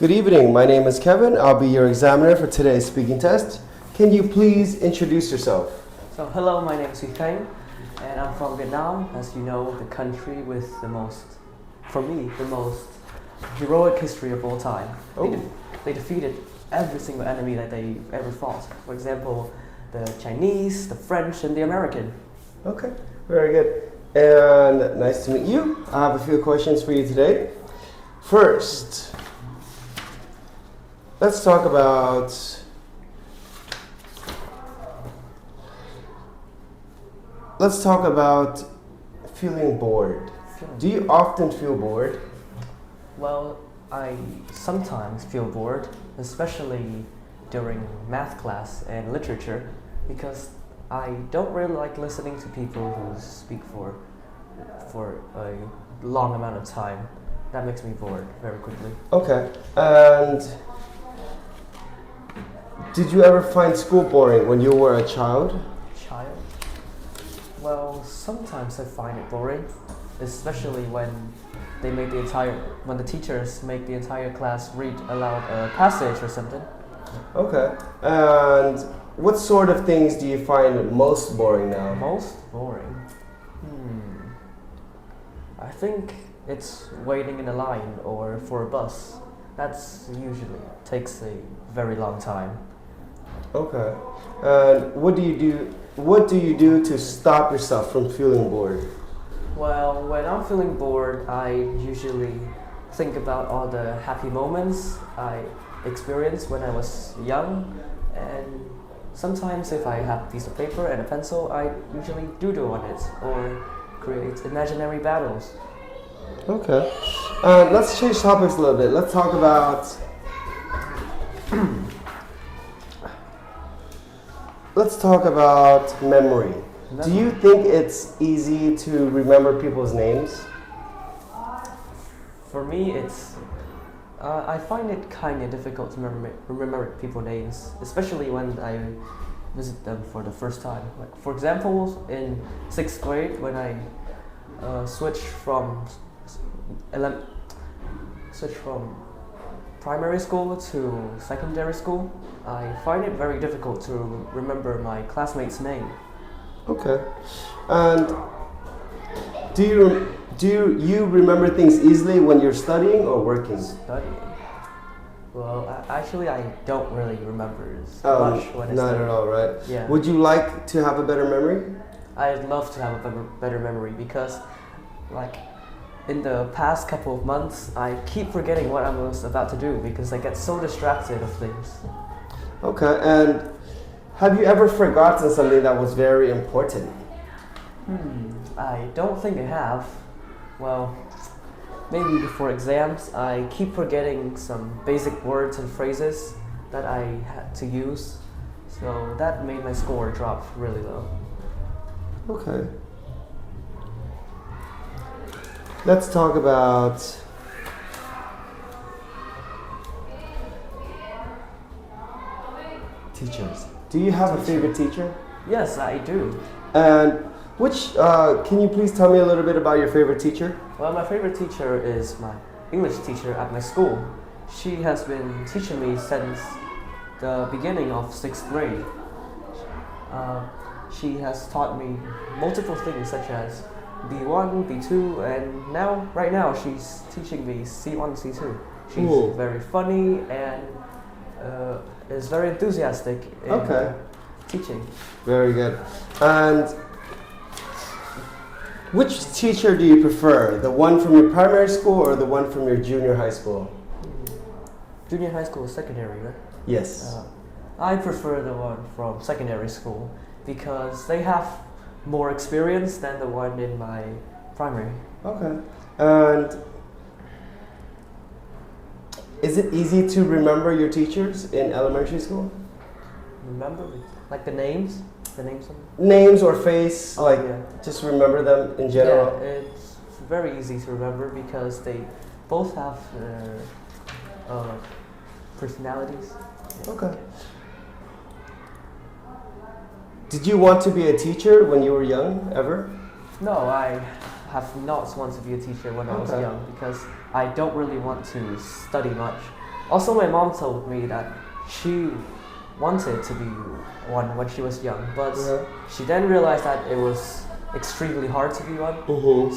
Good evening, my name is Kevin. I'll be your examiner for today's speaking test. Can you please introduce yourself? So hello, my name is Khánh, and I'm from Vietnam. As you know, the country with the most, for me, the most heroic history of all time. They defeated every single enemy that they ever fought. For example, the Chinese, the French, and the American. Okay, very good. And nice to meet you. I have a few questions for you today. First, let's talk about feeling bored. Do you often feel bored? Well, I sometimes feel bored, especially during math class and literature, because I don't really like listening to people who speak for a long amount of time. That makes me bored very quickly. Okay, and did you ever find school boring when you were a child? Child? Well, sometimes I find it boring, especially when the teachers make the entire class read aloud a passage or something. Okay, and what sort of things do you find most boring now? Most boring? I think it's waiting in a line or for a bus. That's usually takes a very long time. Okay, and what do you do to stop yourself from feeling bored? Well, when I'm feeling bored, I usually think about all the happy moments I experienced when I was young, and sometimes if I have a piece of paper and a pencil, I usually doodle on it or create imaginary battles. Okay, let's change topics a little bit. Let's talk about memory. Do you think it's easy to remember people's names? For me, I find it kind of difficult to remember people's names, especially when I visit them for the first time. Like, for example, in 6th grade, when I switched from primary school to secondary school, I find it very difficult to remember my classmate's name. Okay, and do you remember things easily when you're studying or working? Studying? Well, actually, I don't really remember much when I study. Not at all, right? Yeah. Would you like to have a better memory? I'd love to have a better memory because, like, in the past couple of months, I keep forgetting what I was about to do because I get so distracted of things. Okay, and have you ever forgotten something that was very important? I don't think I have. Well, maybe before exams, I keep forgetting some basic words and phrases that I had to use, so that made my score drop really low. Okay. Let's talk about teachers. Do you have a favorite teacher? Yes, I do. And can you please tell me a little bit about your favorite teacher? Well, my favorite teacher is my English teacher at my school. She has been teaching me since the beginning of 6th grade. She has taught me multiple things such as B1, B2, and right now she's teaching me C1, C2. She's very funny and is very enthusiastic in teaching. Very good. And which teacher do you prefer? The one from your primary school or the one from your junior high school? Junior high school is secondary, right? Yes. I prefer the one from secondary school because they have more experience than the one in my primary. Okay. And is it easy to remember your teachers in elementary school? Remember? Like the names? Names or face, just remember them in general? Yeah, it's very easy to remember because they both have personalities. Okay. Did you want to be a teacher when you were young, ever? No, I have not wanted to be a teacher when I was young because I don't really want to study much. Also, my mom told me that she wanted to be one when she was young, but she then realized that it was extremely hard to be one,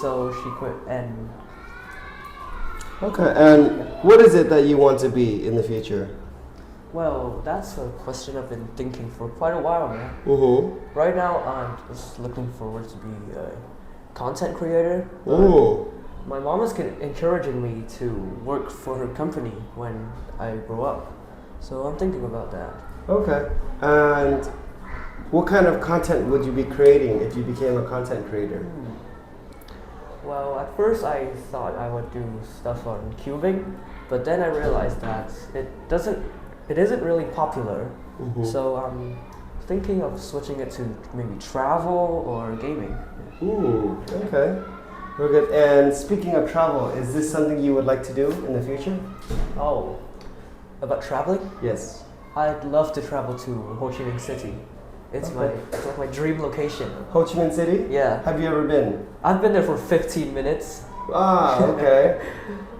so she quit. And okay, and what is it that you want to be in the future? well, that's a question I've been thinking for quite a while now. Right now, I'm just looking forward to be a content creator. My mom is encouraging me to work for her company when I grow up, so I'm thinking about that. Okay, and what kind of content would you be creating if you became a content creator? Well, at first I thought I would do stuff on cubing, but then I realized that it isn't really popular. So I'm thinking of switching it to maybe travel or gaming. Okay. Very good. And speaking of travel, is this something you would like to do in the future? Oh, about traveling? Yes. I'd love to travel to Ho Chi Minh City. It's like my dream location. Ho Chi Minh City? Yeah. Have you ever been? I've been there for 15 minutes. Ah, okay.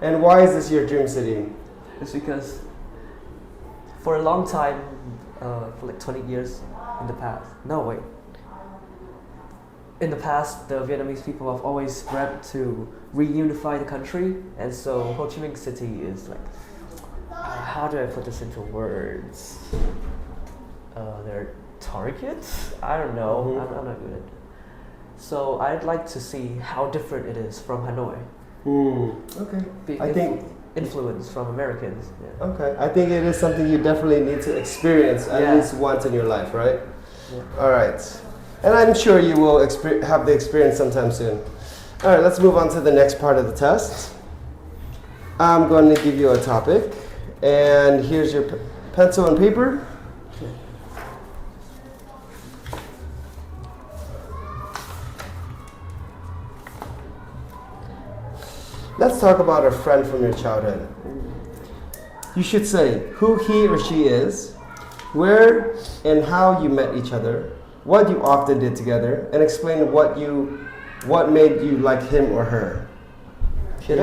And why is this your dream city? It's because for a long time, for like 20 years in the past. No, wait. In the past, the Vietnamese people have always dreamt to reunify the country, and so Ho Chi Minh City is like, how do I put this into words? Their target? I don't know. I'm not good. So I'd like to see how different it is from Hanoi. Okay. I think influence from Americans. Yeah. Okay. I think it is something you definitely need to experience at least once in your life, right? Yeah. All right. And I'm sure you will have the experience sometime soon. All right, let's move on to the next part of the test. I'm going to give you a topic, and here's your pencil and paper. Let's talk about a friend from your childhood. You should say who he or she is, where and how you met each other, what you often did together, and explain what made you like him or her. Do you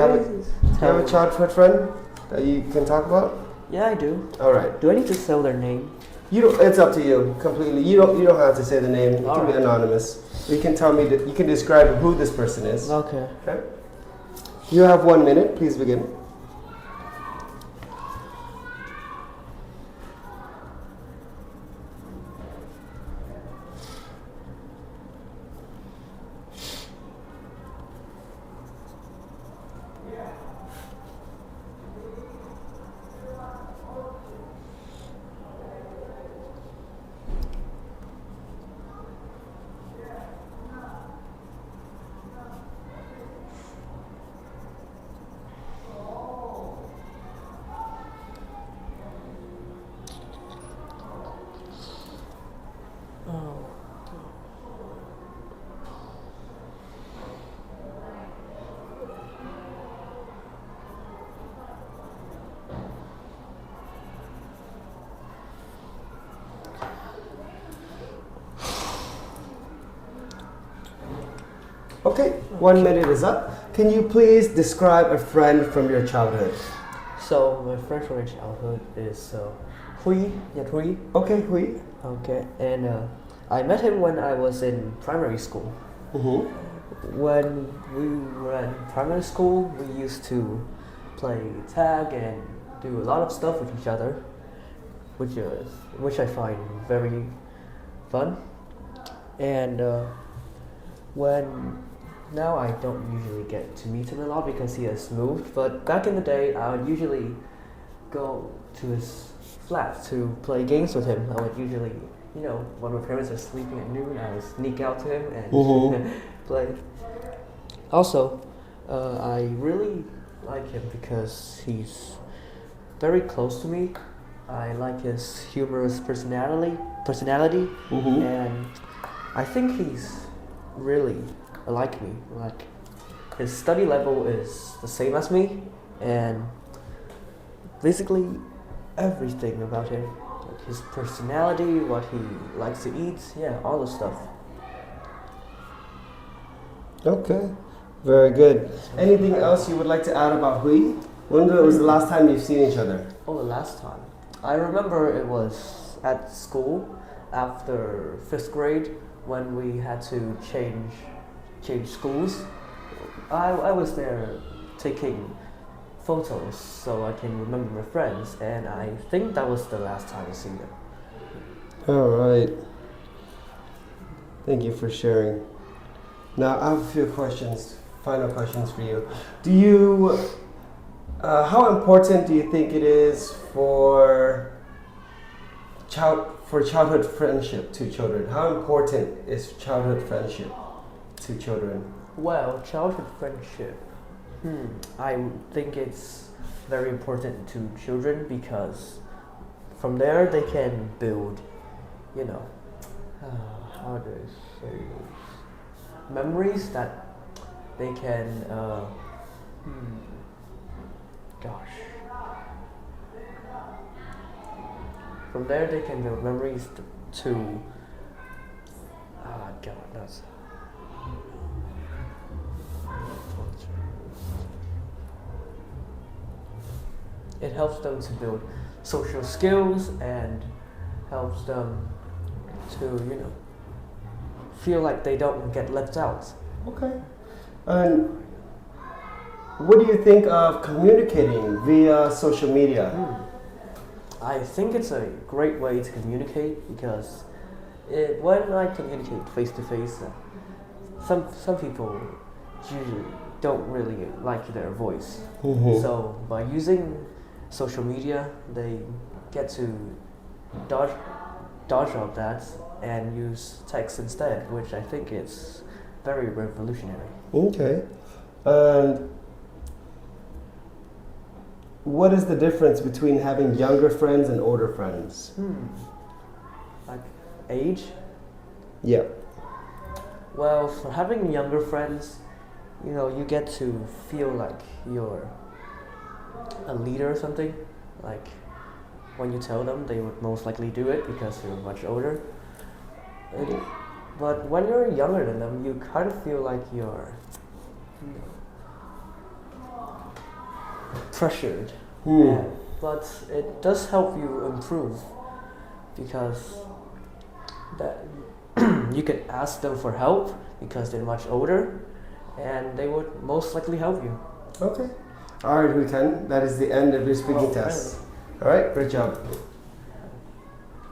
have a childhood friend that you can talk about? Yeah, I do. All right. Do I need to spell their name? It's up to you completely. You don't have to say the name. It can be anonymous. You can tell me you can describe who this person is. Okay. Okay. You have 1 minute. Please begin. Okay, 1 minute is up. Can you please describe a friend from your childhood? So my friend from my childhood is Huy, Nhật Huy. Okay, Huy. Okay, and I met him when I was in primary school. When we were in primary school, we used to play tag and do a lot of stuff with each other, which I find very fun. And now I don't usually get to meet him a lot because he has moved, but back in the day I would usually go to his flat to play games with him. I would usually, when my parents are sleeping at noon, I would sneak out to him and play. Also, I really like him because he's very close to me. I like his humorous personality, and I think he's really like me. Like, his study level is the same as me, and basically everything about him, like his personality, what he likes to eat, all the stuff. Okay, very good. Anything else you would like to add about Huy? When was the last time you've seen each other? Oh, the last time. I remember it was at school after 5th grade when we had to change schools. I was there taking photos so I can remember my friends, and I think that was the last time I see them. All right. Thank you for sharing. Now I have a few questions, final questions for you. How important do you think it is for childhood friendship to children? How important is childhood friendship to children? Well, childhood friendship. I think it's very important to children because from there they can build, how do I say this? Memories that they can, From there they can build memories to, that's. It helps them to build social skills and helps them to, feel like they don't get left out. Okay. And what do you think of communicating via social media? I think it's a great way to communicate because when I communicate face to face, some people usually don't really like their voice. So by using social media, they get to dodge all that and use text instead, which I think is very revolutionary. Okay. And what is the difference between having younger friends and older friends? Like age? Yeah. Well, for having younger friends, you get to feel like you're a leader or something. Like when you tell them, they would most likely do it because you're much older. But when you're younger than them, you kind of feel like you're pressured. But it does help you improve because that you can ask them for help because they're much older and they would most likely help you. Okay. All right, Hui-Tan, that is the end of your speaking test. All right, great job.